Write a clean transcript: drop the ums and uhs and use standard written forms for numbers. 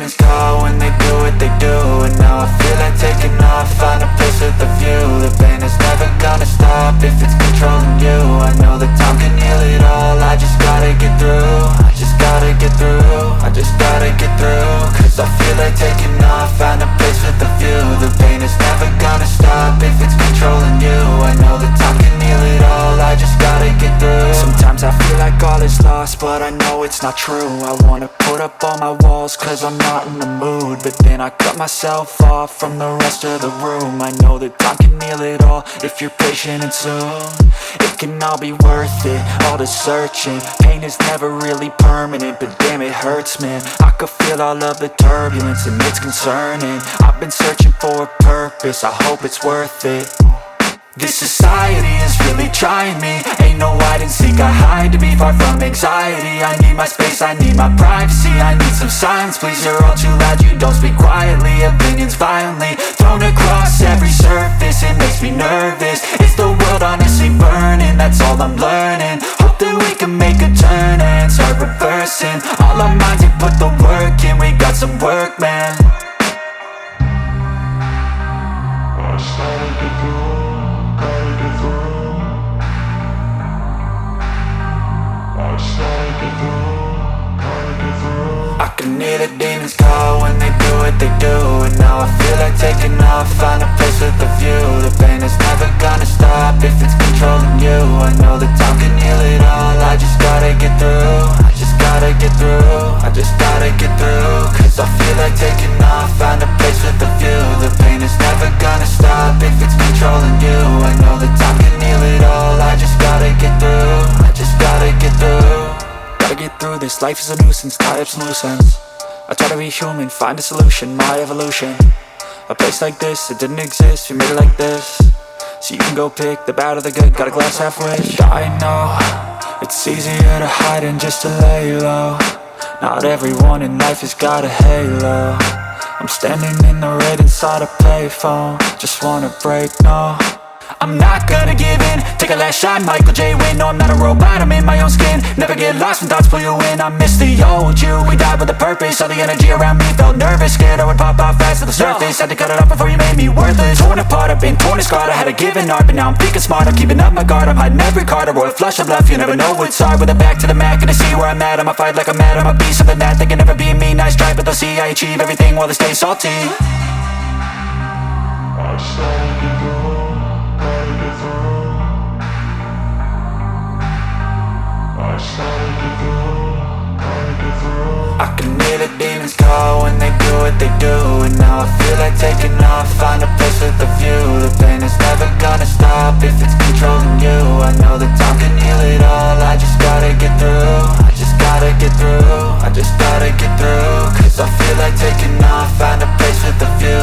demons call when they do what they do. And now I feel like taking off, find a place with a view. The pain is never gonna stop if it's controlling you. I know that time can heal it all, I just gotta get through. I just gotta get through, I just gotta get through. Cause I feel like taking off, find a place with a view. The pain is never gonna stop if it's controlling you. I know that time can heal it all, I just gotta get through. Sometimes I feel like all is lost, but I know it's not true. I wanna put up all my walls cause I'm not in the mood, but then I cut myself off from the rest of the room. I know that time can heal it all if you're patient and soon. It can all be worth it, all the searching. Pain is never really permanent, but damn it hurts, man. I could feel all of the turbulence and it's concerning. I've been searching for a purpose, I hope it's worth it. This society is really trying me. Ain't no hide and seek, I hide to be far from anxiety. I need my space, I need my privacy. I need some silence, please, you're all too loud. You don't speak quietly, opinions violently thrown across every surface. It makes me nervous, it's the world honestly burning. That's all I'm learning, hope that we can make a turn and start reversing. All our minds, we put the work in, we got some work, man. I started to go. I can hear the demons call when they do what they do. And now I feel like taking off, find a place with a view. The pain is never gonna stop if it's controlling you. I know that time can heal it all, I just gotta get through. I just gotta get through, I just gotta get through. Cause I feel like taking off, find a place with a view. The pain is never gonna stop if it's controlling you. I know that time can heal it all, I just gotta get through. I just gotta get through. Gotta get through this, life is a nuisance, tie up some loose ends. I try to be human, find a solution, my evolution. A place like this, it didn't exist, we made it like this. So you can go pick the bad or the good, got a glass halfway. I know, it's easier to hide than just to lay low. Not everyone in life has got a halo. I'm standing in the red inside a payphone, just wanna break, no. I'm not gonna give in, take a last shot, Michael J. Win. No, I'm not a robot, I'm in my own skin. Never get lost when thoughts pull you in. I miss the old you, we died with a purpose. All the energy around me felt nervous, scared I would pop off fast to the surface. Had to cut it off before you made me worthless. Torn apart, I've been torn and scarred. I had a given art, but now I'm thinking smart. I'm keeping up my guard, I'm hiding every card. A royal flush of love, you never know what's hard. With a back to the mat, gonna see where I'm at. I'ma fight like I'm mad, I'ma be something that they can never be me. Nice try, but they'll see I achieve everything while they stay salty. I started to go. I can hear the demons call when they do what they do. And now I feel like taking off, find a place with a view. The pain is never gonna stop if it's controlling you. I know that time can heal it all, I just gotta get through. I just gotta get through, I just gotta get through. Cause I feel like taking off, find a place with a view.